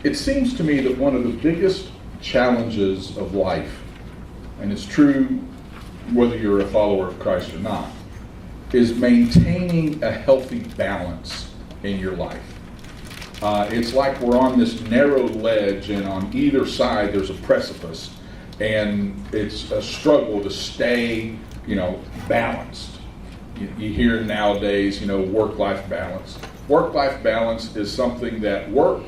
It seems to me that one of the biggest challenges of life, and it's true whether you're a follower of Christ or not, is maintaining a healthy balance in your life. It's like we're on this narrow ledge, and on either side there's a precipice, and it's a struggle to stay, balanced. You hear nowadays, work-life balance. Work-life balance is something that work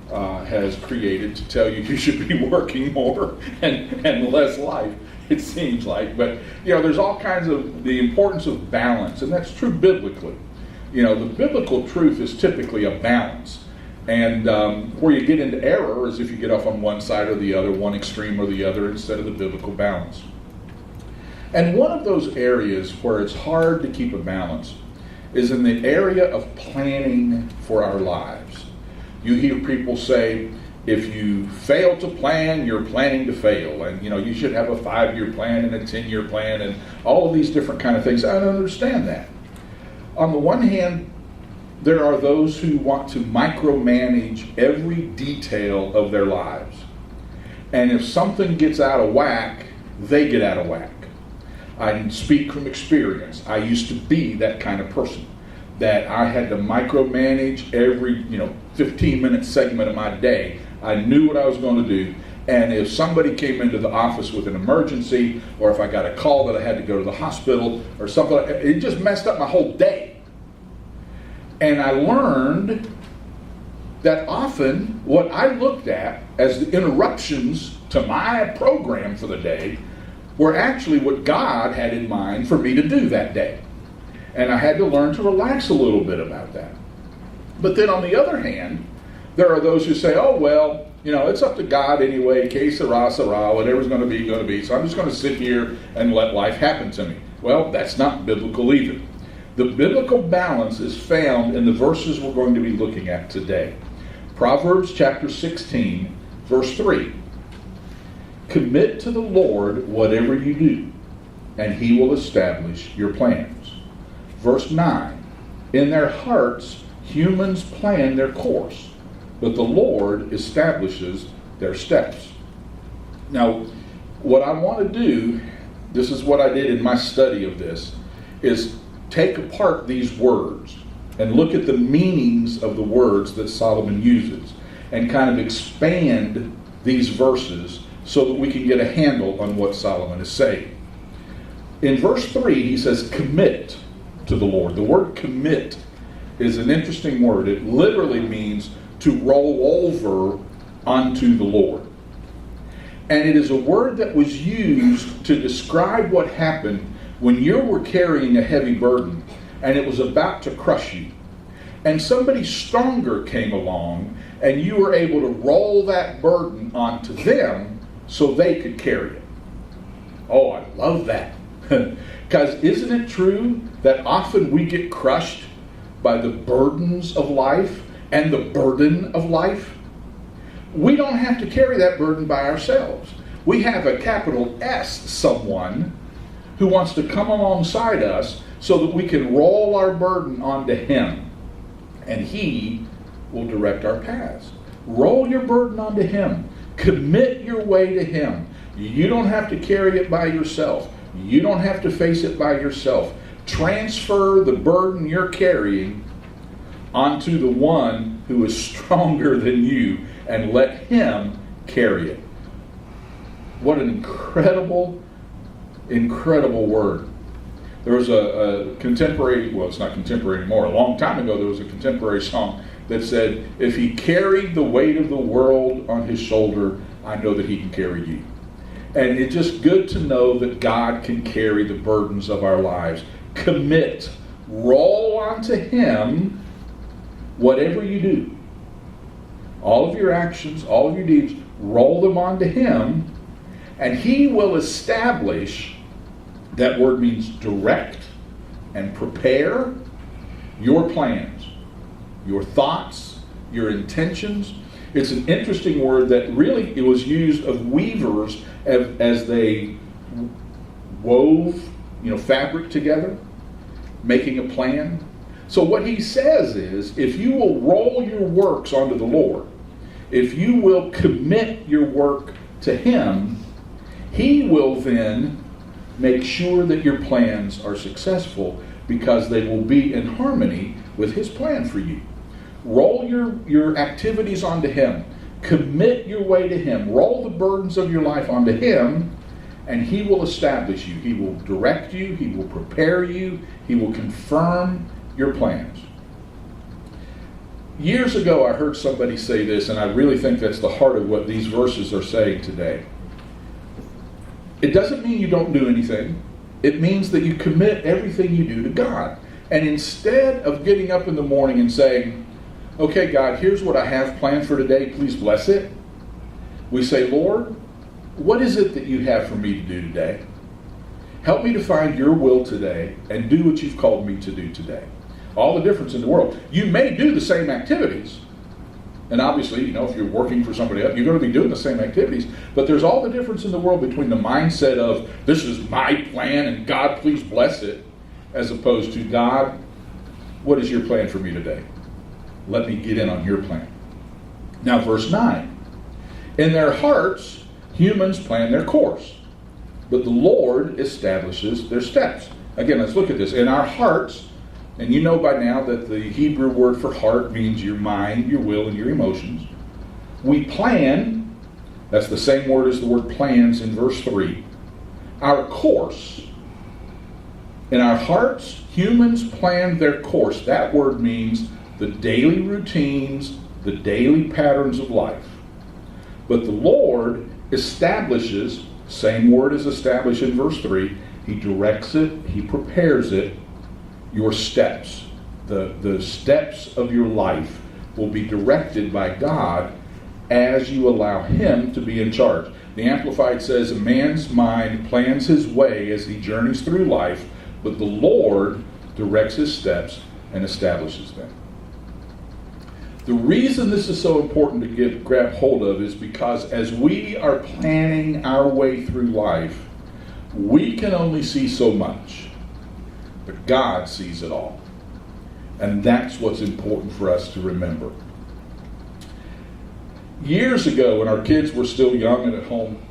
has created to tell you should be working more and less life, it seems like. But, there's all kinds of the importance of balance, and that's true biblically. The biblical truth is typically a balance. And where you get into error is if you get off on one side or the other, one extreme or the other, instead of the biblical balance. And one of those areas where it's hard to keep a balance is in the area of planning for our lives. You hear people say, if you fail to plan, you're planning to fail. And, you should have a 5-year plan and a 10-year plan and all of these different kind of things. I don't understand that. On the one hand, there are those who want to micromanage every detail of their lives. And if something gets out of whack, they get out of whack. I speak from experience. I used to be that kind of person, that I had to micromanage every 15-minute segment of my day. I knew what I was going to do, and if somebody came into the office with an emergency, or if I got a call that I had to go to the hospital or something, it just messed up my whole day. And I learned that often what I looked at as the interruptions to my program for the day were actually what God had in mind for me to do that day. And I had to learn to relax a little bit about that. But then on the other hand, there are those who say, oh, well, it's up to God anyway, que sera, sera, whatever's going to be, so I'm just going to sit here and let life happen to me. Well, that's not biblical either. The biblical balance is found in the verses we're going to be looking at today. Proverbs chapter 16, verse 3. Commit to the Lord whatever you do, and he will establish your plans. Verse 9. In their hearts humans plan their course, but the Lord establishes their steps. Now, what I want to do, this is what I did in my study of this, is take apart these words and look at the meanings of the words that Solomon uses and kind of expand these verses so that we can get a handle on what Solomon is saying. In verse 3, he says, commit to the Lord. The word commit is an interesting word. It literally means to roll over onto the Lord. And it is a word that was used to describe what happened when you were carrying a heavy burden and it was about to crush you. And somebody stronger came along and you were able to roll that burden onto them so they could carry it. Oh, I love that. Because isn't it true that often we get crushed by the burdens of life and the burden of life? We don't have to carry that burden by ourselves. We have a capital S someone who wants to come alongside us so that we can roll our burden onto him. And he will direct our paths. Roll your burden onto him. Commit your way to him. You don't have to carry it by yourself. You don't have to face it by yourself. Transfer the burden you're carrying onto the one who is stronger than you and let him carry it. What an incredible, incredible word. There was a contemporary, well, it's not contemporary anymore, a long time ago there was a contemporary song that said, if he carried the weight of the world on his shoulder, I know that he can carry you. And it's just good to know that God can carry the burdens of our lives. Commit. Roll onto him whatever you do. All of your actions, all of your deeds, roll them onto him, and he will establish, that word means direct and prepare, your plans, your thoughts, your intentions. It's an interesting word that really it was used of weavers as they wove, fabric together, making a plan. So what he says is, if you will roll your works onto the Lord, if you will commit your work to Him, He will then make sure that your plans are successful because they will be in harmony with His plan for you. Roll your activities onto Him. Commit your way to Him. Roll the burdens of your life onto Him, and He will establish you. He will direct you. He will prepare you. He will confirm your plans. Years ago, I heard somebody say this, and I really think that's the heart of what these verses are saying today. It doesn't mean you don't do anything. It means that you commit everything you do to God. And instead of getting up in the morning and saying, okay, God, here's what I have planned for today. Please bless it. We say, Lord, what is it that you have for me to do today? Help me to find your will today and do what you've called me to do today. All the difference in the world. You may do the same activities. And obviously, if you're working for somebody else, you're going to be doing the same activities. But there's all the difference in the world between the mindset of, this is my plan and God, please bless it, as opposed to, God, what is your plan for me today? Let me get in on your plan. Now, verse 9. In their hearts, humans plan their course, but the Lord establishes their steps. Again, let's look at this. In our hearts, and you know by now that the Hebrew word for heart means your mind, your will, and your emotions. We plan, that's the same word as the word plans in verse 3, our course. In our hearts, humans plan their course. That word means the daily routines, the daily patterns of life. But the Lord establishes, same word as established in verse 3, He directs it, He prepares it, your steps. The steps of your life will be directed by God as you allow Him to be in charge. The Amplified says, a man's mind plans his way as he journeys through life, but the Lord directs his steps and establishes them. The reason this is so important to grab hold of is because as we are planning our way through life, we can only see so much, but God sees it all. And that's what's important for us to remember. Years ago, when our kids were still young and at home,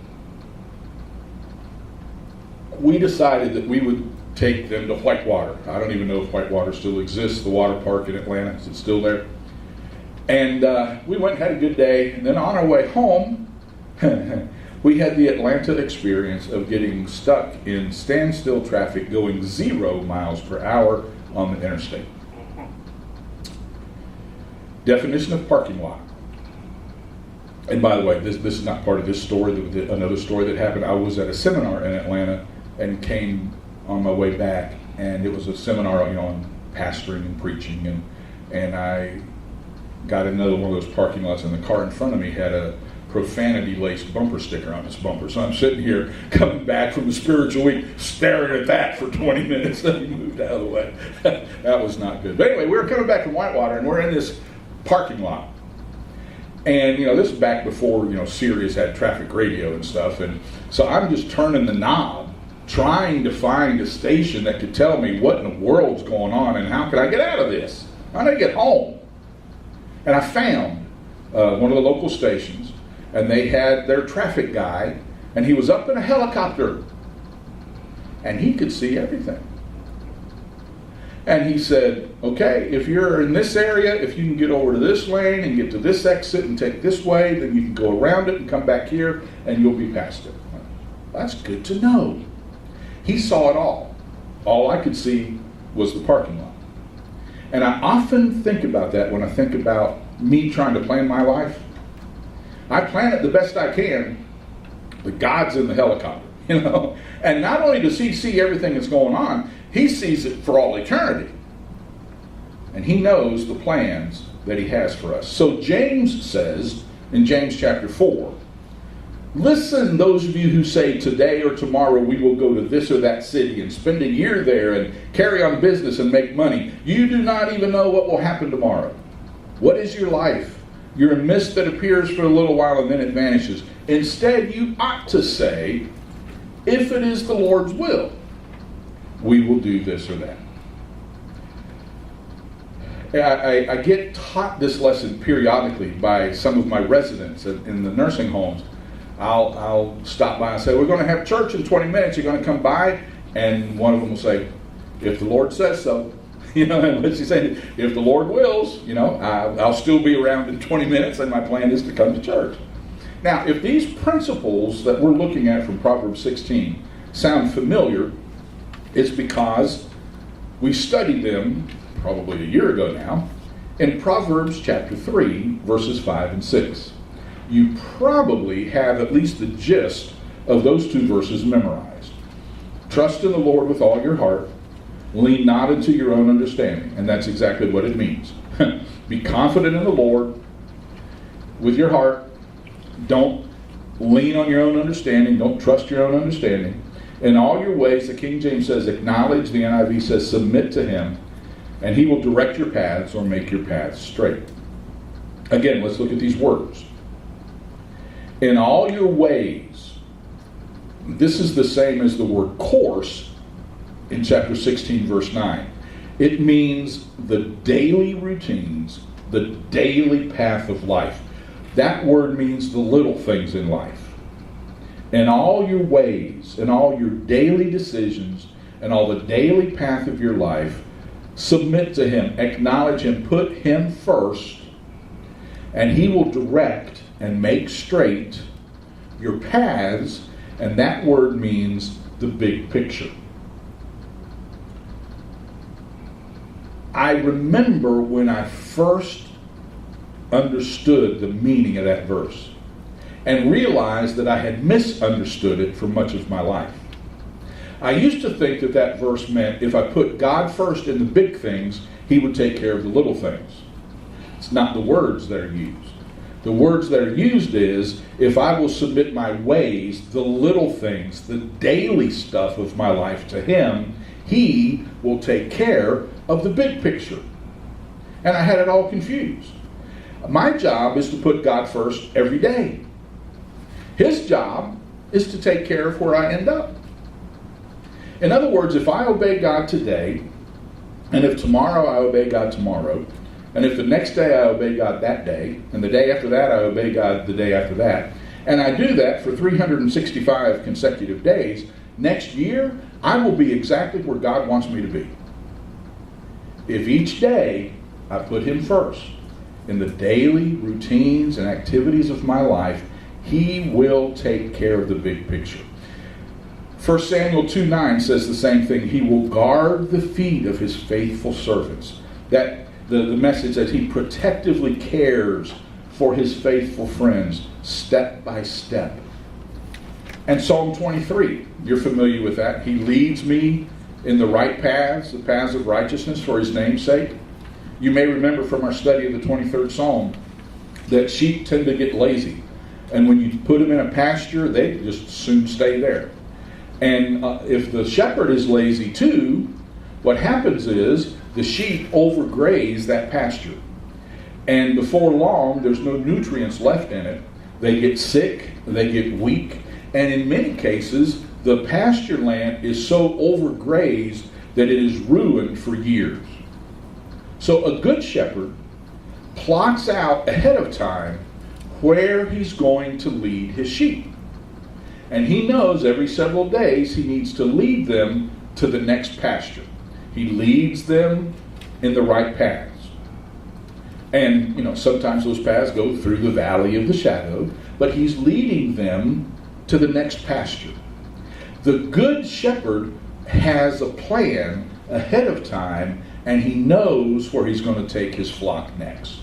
we decided that we would take them to Whitewater. I don't even know if Whitewater still exists, the water park in Atlanta. Is it still there? And we went and had a good day. And then on our way home, we had the Atlanta experience of getting stuck in standstill traffic going 0 miles per hour on the interstate. Definition of parking lot. And by the way, this is not part of this story. Another story that happened, I was at a seminar in Atlanta and came on my way back, and it was a seminar on pastoring and preaching, and I got another one of those parking lots, and the car in front of me had a profanity-laced bumper sticker on its bumper. So I'm sitting here coming back from the spiritual week staring at that for 20 minutes. Then we moved out of the way. That was not good. But anyway, we were coming back from Whitewater, and we're in this parking lot. And, this is back before, Sirius had traffic radio and stuff. And so I'm just turning the knob, trying to find a station that could tell me what in the world's going on and how can I get out of this? How do I get home? And I found one of the local stations, and they had their traffic guy, and he was up in a helicopter. And he could see everything. And he said, okay, if you're in this area, if you can get over to this lane and get to this exit and take this way, then you can go around it and come back here and you'll be past it. That's good to know. He saw it all. All I could see was the parking lot. And I often think about that when I think about me trying to plan my life. I plan it the best I can, but God's in the helicopter, And not only does He see everything that's going on, He sees it for all eternity. And He knows the plans that He has for us. So James says in James chapter 4, listen, those of you who say today or tomorrow we will go to this or that city and spend a year there and carry on business and make money. You do not even know what will happen tomorrow. What is your life? You're a mist that appears for a little while and then it vanishes. Instead, you ought to say, if it is the Lord's will, we will do this or that. I get taught this lesson periodically by some of my residents in the nursing homes. I'll stop by and say, we're going to have church in 20 minutes. You're going to come by? And one of them will say, if the Lord says so. And what's he saying? If the Lord wills, I'll still be around in 20 minutes, and my plan is to come to church. Now, if these principles that we're looking at from Proverbs 16 sound familiar, it's because we studied them probably a year ago now in Proverbs chapter 3, verses 5 and 6. You probably have at least the gist of those two verses memorized. Trust in the Lord with all your heart. Lean not into your own understanding. And that's exactly what it means. Be confident in the Lord with your heart. Don't lean on your own understanding. Don't trust your own understanding. In all your ways, the King James says, acknowledge. The NIV says, submit to him, and he will direct your paths or make your paths straight. Again, let's look at these words. In all your ways, this is the same as the word course in chapter 16, verse 9. It means the daily routines, the daily path of life. That word means the little things in life. In all your ways, in all your daily decisions, and all the daily path of your life, submit to him, acknowledge him, put him first, and he will direct and make straight your paths, and that word means the big picture. I remember when I first understood the meaning of that verse and realized that I had misunderstood it for much of my life. I used to think that that verse meant if I put God first in the big things, he would take care of the little things. It's not the words that are used. The words that are used is, if I will submit my ways, the little things, the daily stuff of my life to him, he will take care of the big picture. And I had it all confused. My job is to put God first every day. His job is to take care of where I end up. In other words, if I obey God today, and if tomorrow I obey God tomorrow, and if the next day I obey God that day, and the day after that I obey God the day after that, and I do that for 365 consecutive days, next year I will be exactly where God wants me to be. If each day I put him first in the daily routines and activities of my life, he will take care of the big picture. 1 Samuel 2:9 says the same thing. He will guard the feet of his faithful servants. That the message that he protectively cares for his faithful friends step by step. And Psalm 23, you're familiar with that. He leads me in the right paths, the paths of righteousness for his name's sake. You may remember from our study of the 23rd Psalm that sheep tend to get lazy. And when you put them in a pasture, they just soon stay there. And if the shepherd is lazy too, what happens is the sheep overgraze that pasture. And before long, there's no nutrients left in it. They get sick, they get weak, and in many cases, the pasture land is so overgrazed that it is ruined for years. So a good shepherd plots out ahead of time where he's going to lead his sheep. And he knows every several days he needs to lead them to the next pasture. He leads them in the right paths. And, sometimes those paths go through the valley of the shadow, but he's leading them to the next pasture. The good shepherd has a plan ahead of time, and he knows where he's going to take his flock next.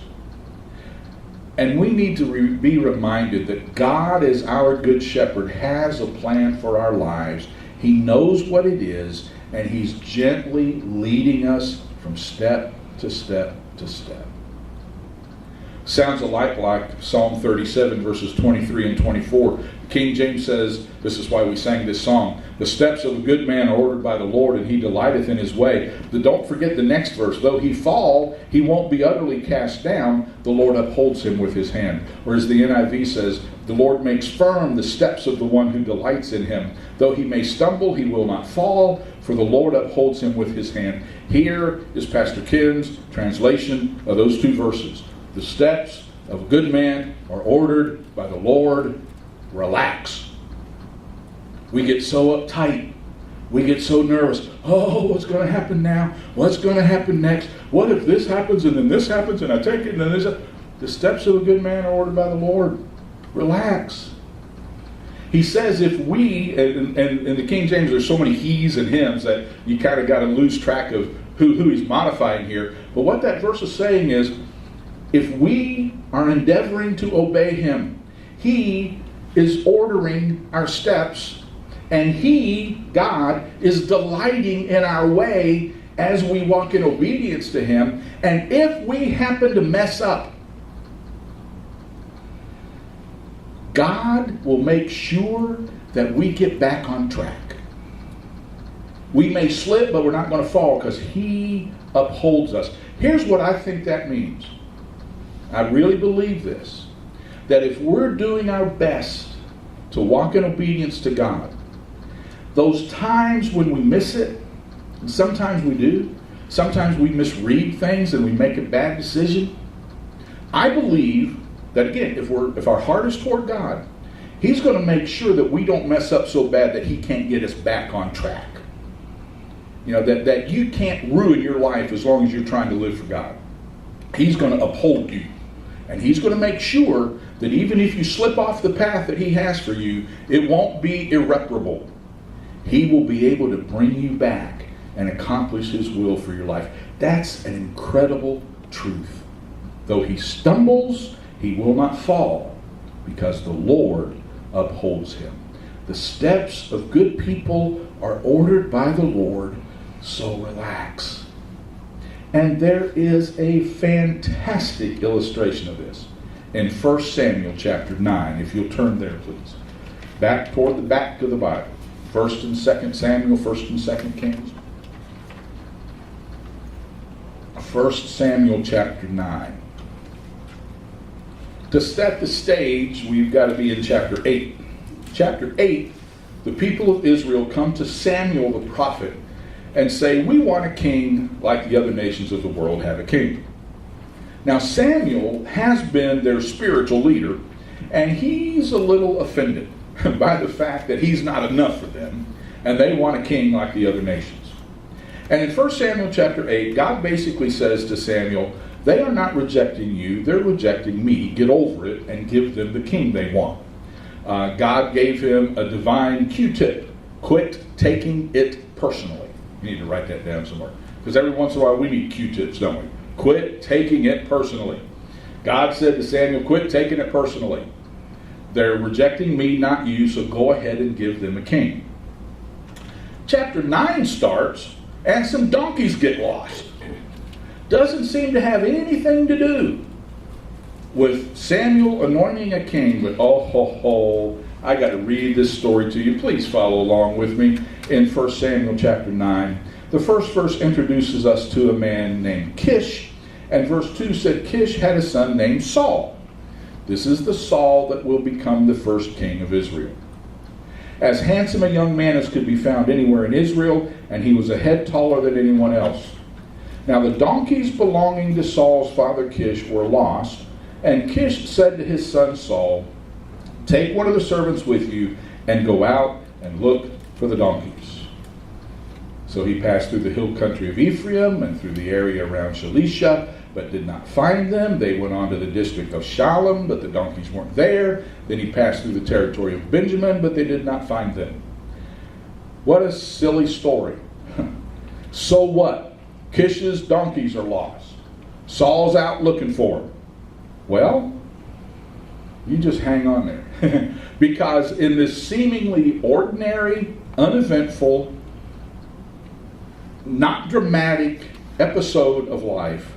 And we need to be reminded that God, as our good shepherd, has a plan for our lives. He knows what it is, and he's gently leading us from step to step to step. Sounds a lot like Psalm 37, verses 23 and 24. King James says, this is why we sang this song, the steps of a good man are ordered by the Lord, and he delighteth in his way. But don't forget the next verse. Though he fall, he won't be utterly cast down. The Lord upholds him with his hand. Or as the NIV says, the Lord makes firm the steps of the one who delights in him. Though he may stumble, he will not fall, for the Lord upholds him with his hand. Here is Pastor Ken's translation of those two verses. The steps of a good man are ordered by the Lord. Relax. We get so uptight. We get so nervous. Oh, what's going to happen now? What's going to happen next? What if this happens and then this happens and I take it and then this? The steps of a good man are ordered by the Lord. Relax. He says if we, and in the King James there's so many he's and hims that you kind of got to lose track of who he's modifying here. But what that verse is saying is, if we are endeavoring to obey him, he is ordering our steps. And he, God, is delighting in our way as we walk in obedience to him. And if we happen to mess up, God will make sure that we get back on track. We may slip, but we're not going to fall because he upholds us. Here's what I think that means. I really believe this. That if we're doing our best to walk in obedience to God, those times when we miss it, and sometimes we do, sometimes we misread things and we make a bad decision. I believe that, again, if our heart is toward God, he's going to make sure that we don't mess up so bad that he can't get us back on track. You know, that you can't ruin your life as long as you're trying to live for God. He's going to uphold you. And he's going to make sure that even if you slip off the path that he has for you, it won't be irreparable. He will be able to bring you back and accomplish his will for your life. That's an incredible truth. Though he stumbles, he will not fall, because the Lord upholds him. The steps of good people are ordered by the Lord, so relax. And there is a fantastic illustration of this in 1 Samuel chapter 9. If you'll turn there, please. Back toward the back of the Bible. 1st and 2nd Samuel, 1st and 2nd Kings. 1 Samuel chapter 9. To set the stage, we've got to be in chapter 8. Chapter 8, the people of Israel come to Samuel the prophet and say, we want a king like the other nations of the world have a king. Now Samuel has been their spiritual leader, and he's a little offended by the fact that he's not enough for them, and they want a king like the other nations. And in 1 Samuel chapter 8, God basically says to Samuel, they are not rejecting you, they're rejecting me. Get over it and give them the king they want. God gave him a divine Q-tip. Quit taking it personally. You need to write that down somewhere. Because every once in a while we need Q-tips, don't we? Quit taking it personally. God said to Samuel, quit taking it personally. They're rejecting me, not you, so go ahead and give them a king. Chapter 9 starts, and some donkeys get lost. Doesn't seem to have anything to do with Samuel anointing a king, but I got to read this story to you. Please follow along with me in 1 Samuel chapter 9. The first verse introduces us to a man named Kish, and verse 2 said Kish had a son named Saul. This is the Saul that will become the first king of Israel. As handsome a young man as could be found anywhere in Israel, and he was a head taller than anyone else. Now the donkeys belonging to Saul's father Kish were lost, and Kish said to his son Saul, take one of the servants with you and go out and look for the donkeys. So he passed through the hill country of Ephraim and through the area around Shalisha, but did not find them. They went on to the district of Shalem, but the donkeys weren't there. Then he passed through the territory of Benjamin, but they did not find them. What a silly story. So what? Kish's donkeys are lost. Saul's out looking for them. Well, you just hang on there. Because in this seemingly ordinary, uneventful, not dramatic episode of life,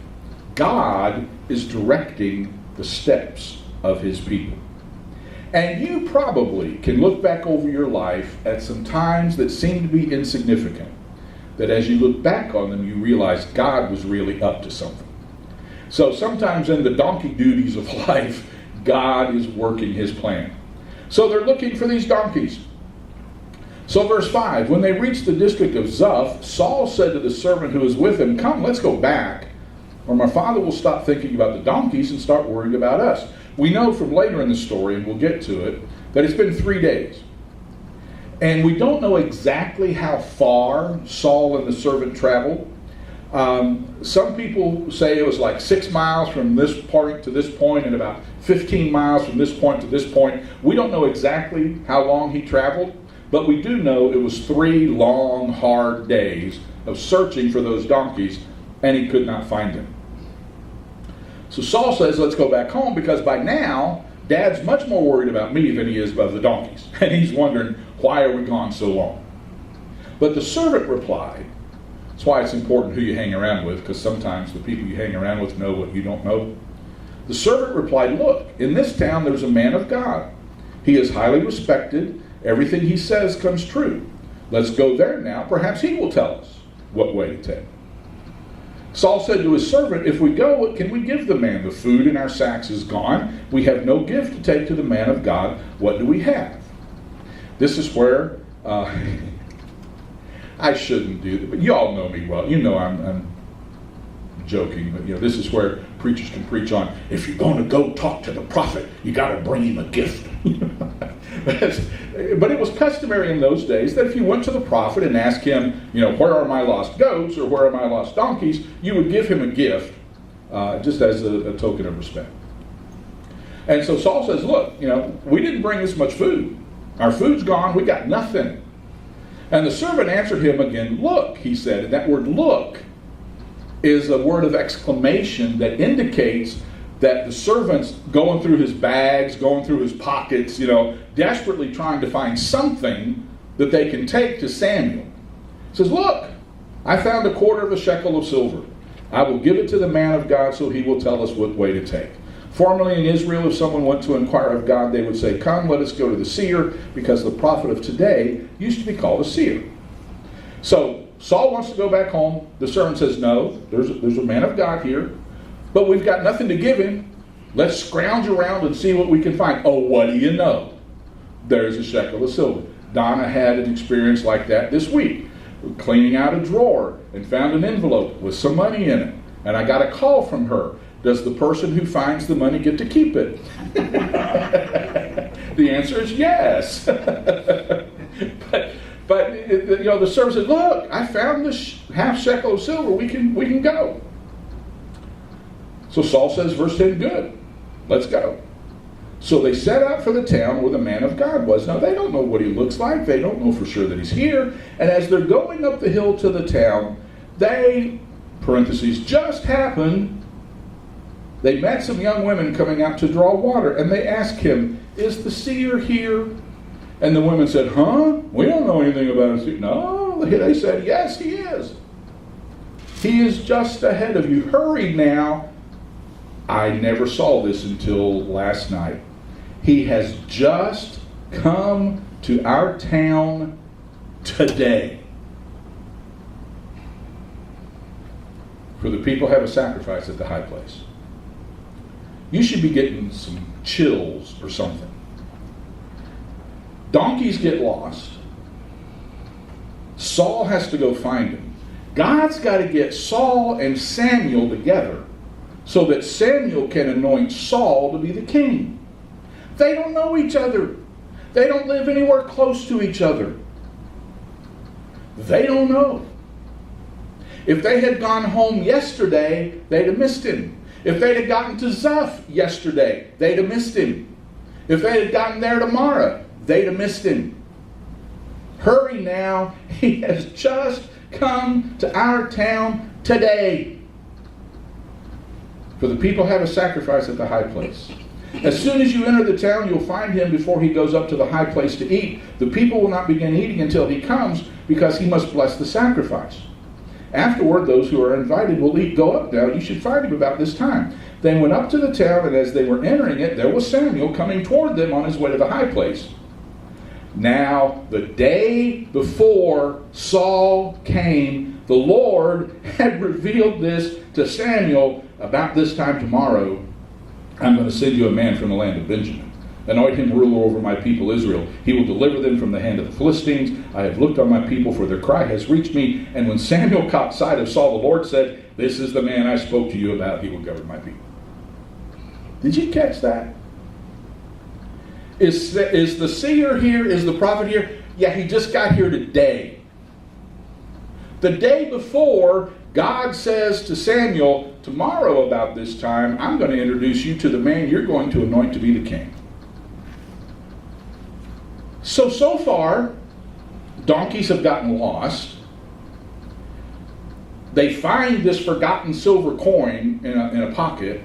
God is directing the steps of his people. And you probably can look back over your life at some times that seem to be insignificant, that as you look back on them, you realize God was really up to something. So sometimes in the donkey duties of life, God is working his plan. So they're looking for these donkeys. So verse 5, when they reached the district of Zuph, Saul said to the servant who was with him, come, let's go back, or my father will stop thinking about the donkeys and start worrying about us. We know from later in the story, and we'll get to it, that it's been 3 days. And we don't know exactly how far Saul and the servant traveled. Some people say it was like 6 miles from this point to this point and about 15 miles from this point to this point. We don't know exactly how long he traveled, but we do know it was 3 long, hard days of searching for those donkeys, and he could not find them. So Saul says, let's go back home, because by now, Dad's much more worried about me than he is about the donkeys. And he's wondering, why are we gone so long? But the servant replied, that's why it's important who you hang around with, because sometimes the people you hang around with know what you don't know. The servant replied, look, in this town there's a man of God. He is highly respected. Everything he says comes true. Let's go there now. Perhaps he will tell us what way to take. Saul said to his servant, if we go, what can we give the man? The food in our sacks is gone. We have no gift to take to the man of God. What do we have? This is where I shouldn't do that, but you all know me well. You know I'm joking, but this is where preachers can preach on, if you're going to go talk to the prophet, you got to bring him a gift. But it was customary in those days that if you went to the prophet and asked him, where are my lost goats or where are my lost donkeys, you would give him a gift just as a token of respect. And so Saul says, look, we didn't bring this much food. Our food's gone. We got nothing. And the servant answered him again, look, he said. And that word look is a word of exclamation that indicates that the servant's going through his bags, going through his pockets, desperately trying to find something that they can take to Samuel. He says, look, I found a quarter of a shekel of silver. I will give it to the man of God so he will tell us what way to take. Formerly in Israel, if someone went to inquire of God, they would say, come, let us go to the seer, because the prophet of today used to be called a seer. So Saul wants to go back home. The servant says, no, there's a man of God here, but we've got nothing to give him. Let's scrounge around and see what we can find. Oh, what do you know? There's a shekel of silver. Donna had an experience like that this week, cleaning out a drawer and found an envelope with some money in it. And I got a call from her. Does the person who finds the money get to keep it? The answer is yes. But the servant said, look, I found this half shekel of silver. We can go. So Saul says, verse 10, good. Let's go. So they set out for the town where the man of God was. Now, they don't know what he looks like. They don't know for sure that he's here. And as they're going up the hill to the town, they, parentheses, just happened, they met some young women coming out to draw water. And they asked him, is the seer here? And the women said, huh? We don't know anything about a seer. No, they said, yes, he is. He is just ahead of you. Hurry now. I never saw this until last night. He has just come to our town today. For the people have a sacrifice at the high place. You should be getting some chills or something. Donkeys get lost. Saul has to go find them. God's got to get Saul and Samuel together so that Samuel can anoint Saul to be the king. They don't know each other. They don't live anywhere close to each other. They don't know. If they had gone home yesterday, they'd have missed him. If they'd have gotten to Zuph yesterday, they'd have missed him. If they had gotten there tomorrow, they'd have missed him. Hurry now. He has just come to our town today. For the people have a sacrifice at the high place. As soon as you enter the town, you'll find him before he goes up to the high place to eat. The people will not begin eating until he comes, because he must bless the sacrifice. Afterward, those who are invited will eat. Go up now. You should find him about this time. They went up to the town, and as they were entering it, there was Samuel coming toward them on his way to the high place. Now, the day before Saul came, the Lord had revealed this to Samuel. About this time tomorrow, I'm going to send you a man from the land of Benjamin. Anoint him ruler over my people Israel. He will deliver them from the hand of the Philistines. I have looked on my people, for their cry has reached me. And when Samuel caught sight of Saul, the Lord said, this is the man I spoke to you about. He will govern my people. Did you catch that? Is the seer here? Is the prophet here? Yeah, he just got here today. The day before, God says to Samuel, tomorrow about this time, I'm going to introduce you to the man you're going to anoint to be the king. So far, donkeys have gotten lost. They find this forgotten silver coin in a pocket.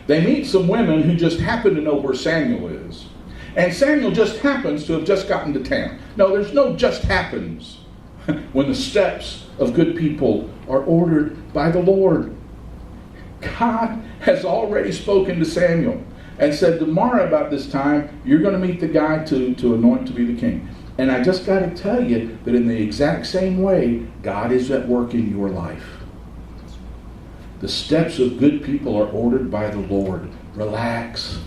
They meet some women who just happen to know where Samuel is. And Samuel just happens to have just gotten to town. No, there's no just happens when the steps of good people are ordered by the Lord. God has already spoken to Samuel and said, tomorrow about this time, you're going to meet the guy to anoint to be the king. And I just got to tell you that in the exact same way, God is at work in your life. The steps of good people are ordered by the Lord. Relax.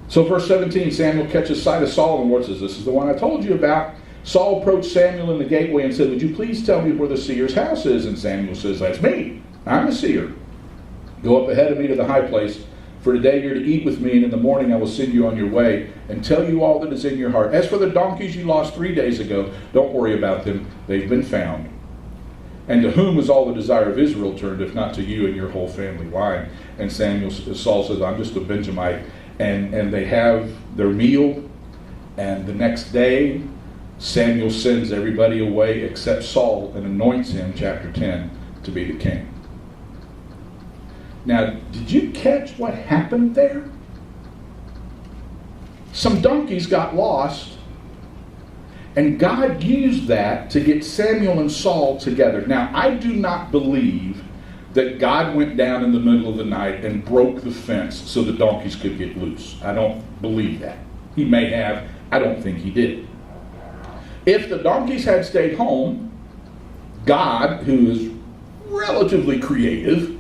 So verse 17, Samuel catches sight of Saul, and the Lord says, this is the one I told you about. Saul approached Samuel in the gateway and said, would you please tell me where the seer's house is? And Samuel says, that's me. I'm a seer. Go up ahead of me to the high place, for today you're to eat with me, and in the morning I will send you on your way and tell you all that is in your heart. As for the donkeys you lost 3 days ago, don't worry about them. They've been found. And to whom was all the desire of Israel turned, if not to you and your whole family? Why? And Saul says, I'm just a Benjamite. And they have their meal, and the next day Samuel sends everybody away except Saul and anoints him, chapter 10, to be the king. Now, did you catch what happened there? Some donkeys got lost, and God used that to get Samuel and Saul together. Now, I do not believe that God went down in the middle of the night and broke the fence so the donkeys could get loose. I don't believe that. He may have. I don't think he did. If the donkeys had stayed home, God, who is relatively creative,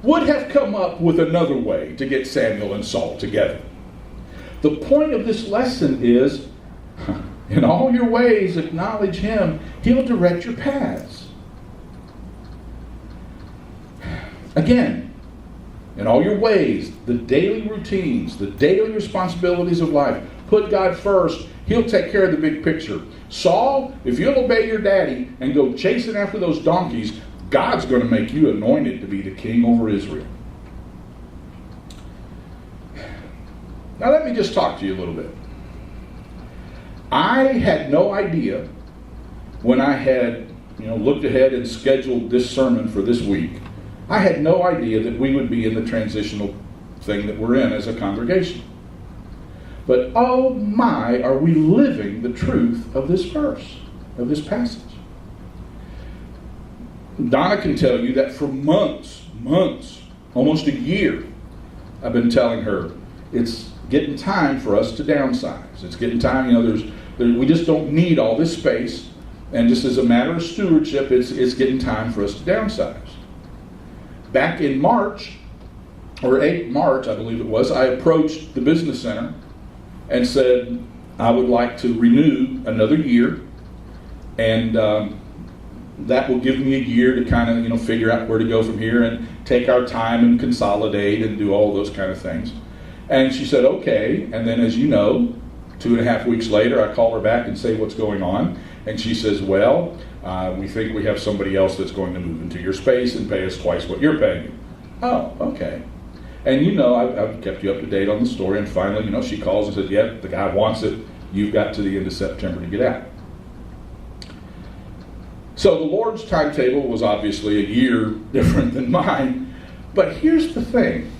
would have come up with another way to get Samuel and Saul together. The point of this lesson is, in all your ways acknowledge him. He'll direct your paths. Again, in all your ways, the daily routines, the daily responsibilities of life, put God first. He'll take care of the big picture. Saul, if you'll obey your daddy and go chasing after those donkeys, God's going to make you anointed to be the king over Israel. Now let me just talk to you a little bit. I had no idea when I had looked ahead and scheduled this sermon for this week. I had no idea that we would be in the transitional thing that we're in as a congregation. But oh my, are we living the truth of this verse, of this passage. Donna can tell you that for months, almost a year, I've been telling her it's getting time for us to downsize. It's getting time, we just don't need all this space, and just as a matter of stewardship, it's getting time for us to downsize. Back in March, or 8 March, I believe it was, I approached the business center and said I would like to renew another year, and that will give me a year to kind of figure out where to go from here and take our time and consolidate and do all those kind of things. And she said, okay. And then, as you know, 2.5 weeks later, I call her back and say, what's going on? And she says, well, we think we have somebody else that's going to move into your space and pay us twice what you're paying. Oh, okay. And I've kept you up to date on the story. And finally, she calls and says, yeah, the guy wants it. You've got to the end of September to get out. So the Lord's timetable was obviously a year different than mine. But here's the thing.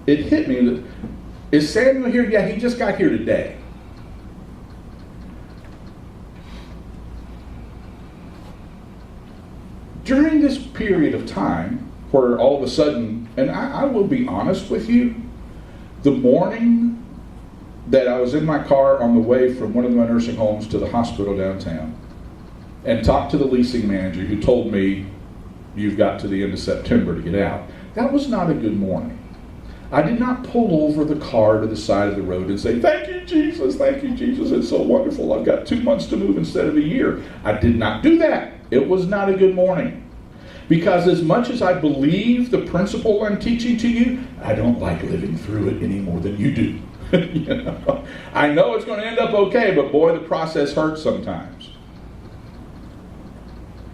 It hit me that, is Samuel here? Yeah, he just got here today. During this period of time where all of a sudden, and I will be honest with you, the morning that I was in my car on the way from one of my nursing homes to the hospital downtown and talked to the leasing manager who told me, you've got to the end of September to get out. That was not a good morning. I did not pull over the car to the side of the road and say, thank you, Jesus, it's so wonderful. I've got 2 months to move instead of a year. I did not do that. It was not a good morning. Because as much as I believe the principle I'm teaching to you, I don't like living through it any more than you do. I know it's going to end up okay, but boy, the process hurts sometimes.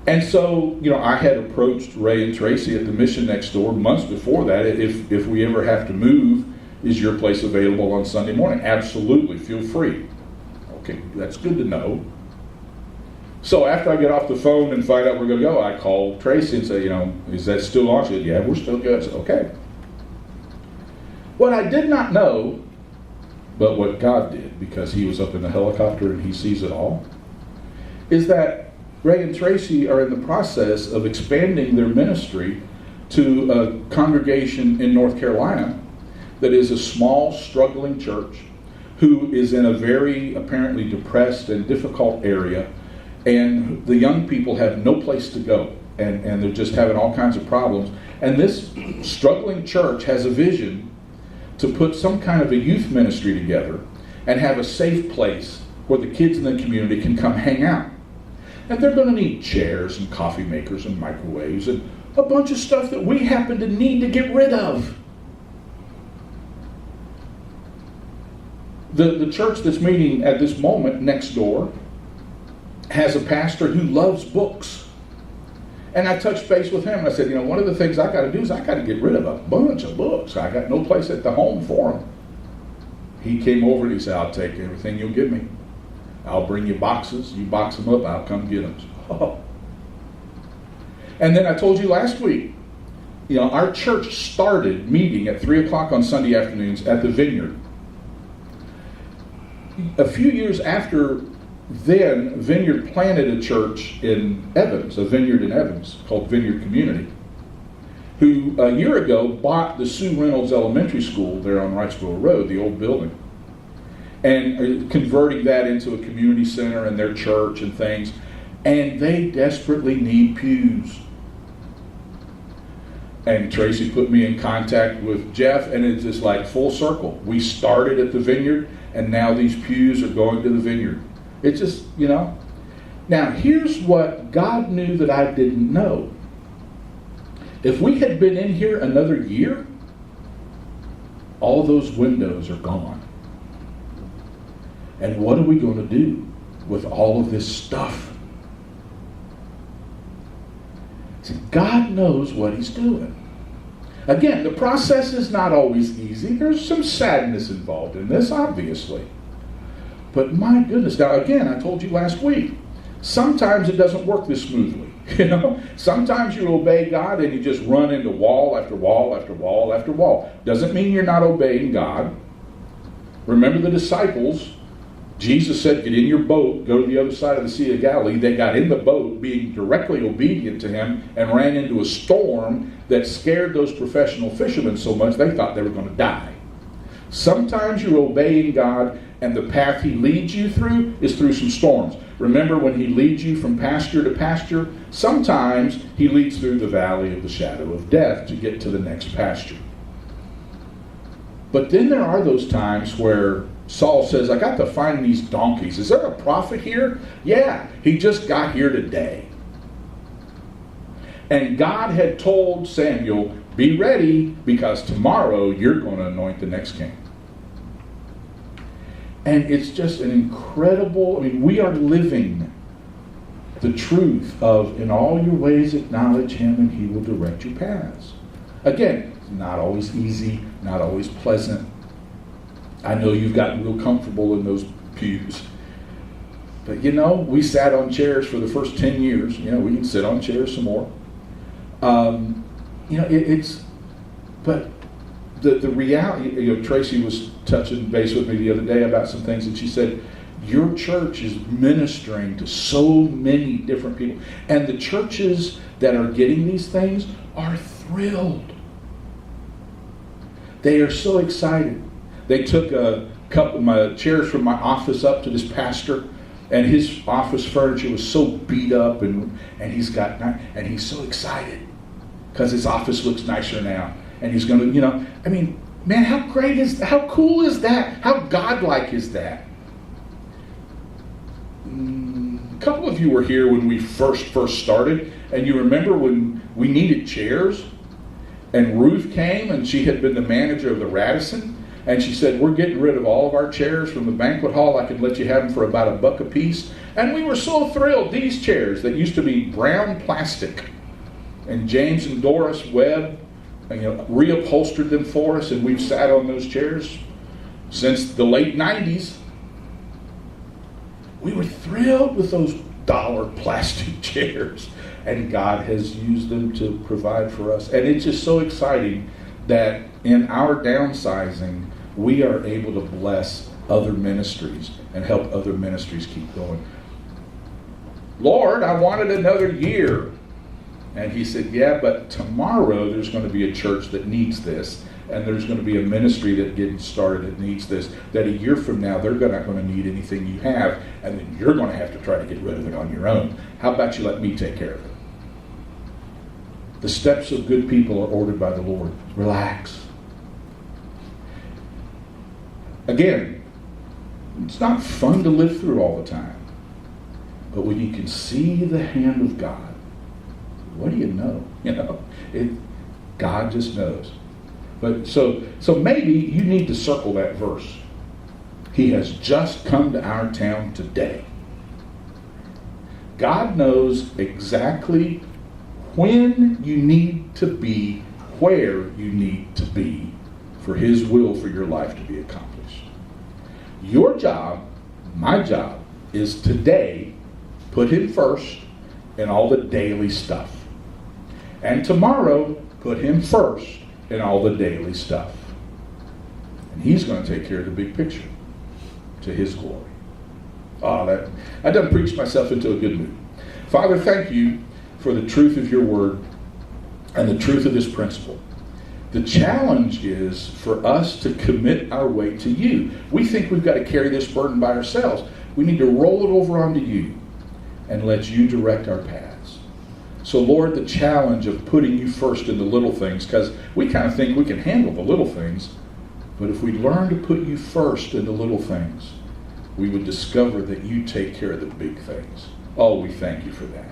And so, I had approached Ray and Tracy at the mission next door months before that. If we ever have to move, is your place available on Sunday morning? Absolutely, feel free. Okay, that's good to know. So after I get off the phone and find out we're going to go, I call Tracy and say, is that still on? She said, yeah, we're still good. I said, okay. What I did not know, but what God did, because he was up in the helicopter and he sees it all, is that Ray and Tracy are in the process of expanding their ministry to a congregation in North Carolina that is a small, struggling church who is in a very apparently depressed and difficult area, and the young people have no place to go, and they're just having all kinds of problems. And this struggling church has a vision to put some kind of a youth ministry together and have a safe place where the kids in the community can come hang out. And they're going to need chairs and coffee makers and microwaves and a bunch of stuff that we happen to need to get rid of. The church that's meeting at this moment next door has a pastor who loves books. And I touched base with him and I said, one of the things I got to do is I got to get rid of a bunch of books. I got no place at the home for them. He came over and he said, I'll take everything you'll give me. I'll bring you boxes. You box them up, I'll come get them. Oh. And then I told you last week, our church started meeting at 3 o'clock on Sunday afternoons at the Vineyard. A few years after then, Vineyard planted a church in Evans, a vineyard in Evans, called Vineyard Community, who a year ago bought the Sue Reynolds Elementary School there on Wrightsville Road, the old building, and converting that into a community center and their church and things. And they desperately need pews. And Tracy put me in contact with Jeff, and it's just like full circle. We started at the Vineyard, and now these pews are going to the Vineyard. It's just, Now, here's what God knew that I didn't know. If we had been in here another year, all those windows are gone. And what are we going to do with all of this stuff? See, God knows what he's doing. Again, the process is not always easy. There's some sadness involved in this, obviously. But my goodness, now again, I told you last week, sometimes it doesn't work this smoothly. Sometimes you obey God and you just run into wall after wall after wall after wall. Doesn't mean you're not obeying God. Remember the disciples. Jesus said, get in your boat, go to the other side of the Sea of Galilee. They got in the boat, being directly obedient to him, and ran into a storm that scared those professional fishermen so much they thought they were going to die. Sometimes you're obeying God, and the path he leads you through is through some storms. Remember, when he leads you from pasture to pasture, sometimes he leads through the valley of the shadow of death to get to the next pasture. But then there are those times where Saul says, I got to find these donkeys. Is there a prophet here? Yeah, he just got here today. And God had told Samuel, be ready, because tomorrow you're going to anoint the next king. And it's just an incredible, we are living the truth of, in all your ways acknowledge him and he will direct your paths. Again, it's not always easy, not always pleasant. I know you've gotten real comfortable in those pews. But we sat on chairs for the first 10 years. We can sit on chairs some more. But the reality, Tracy was touching base with me the other day about some things, and she said, your church is ministering to so many different people. And the churches that are getting these things are thrilled. They are so excited. They took a couple of my chairs from my office up to this pastor, and his office furniture was so beat up, and he's so excited because his office looks nicer now. And he's going to, Man, how great is that? How cool is that? How godlike is that? A couple of you were here when we first started, and you remember when we needed chairs, and Ruth came, and she had been the manager of the Radisson, and she said, we're getting rid of all of our chairs from the banquet hall. I could let you have them for about $1 a piece. And we were so thrilled. These chairs that used to be brown plastic, and James and Doris Webb reupholstered them for us, and we've sat on those chairs since the late 90s. We were thrilled with those dollar plastic chairs, and God has used them to provide for us. And it's just so exciting that in our downsizing, we are able to bless other ministries and help other ministries keep going. Lord, I wanted another year. And he said, yeah, but tomorrow there's going to be a church that needs this, and there's going to be a ministry that getting started that needs this, that a year from now they're not going to need anything you have, and then you're going to have to try to get rid of it on your own. How about you let me take care of it? The steps of good people are ordered by the Lord. Relax. Again, it's not fun to live through all the time, but when you can see the hand of God, what do you know? God just knows. But so maybe you need to circle that verse. He has just come to our town today. God knows exactly when you need to be, where you need to be for His will for your life to be accomplished. Your job, my job, is today put Him first in all the daily stuff. And tomorrow, put Him first in all the daily stuff. And He's going to take care of the big picture to His glory. I done preached myself into a good mood. Father, thank you for the truth of your word and the truth of this principle. The challenge is for us to commit our way to you. We think we've got to carry this burden by ourselves. We need to roll it over onto you and let you direct our paths. So, Lord, the challenge of putting you first in the little things, because we kind of think we can handle the little things, but if we learn to put you first in the little things, we would discover that you take care of the big things. Oh, we thank you for that.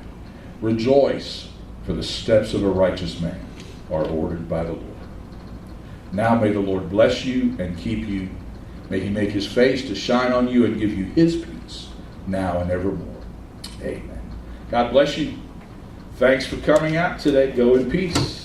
Rejoice, for the steps of a righteous man are ordered by the Lord. Now may the Lord bless you and keep you. May He make His face to shine on you and give you His peace, now and evermore. Amen. God bless you. Thanks for coming out today. Go in peace.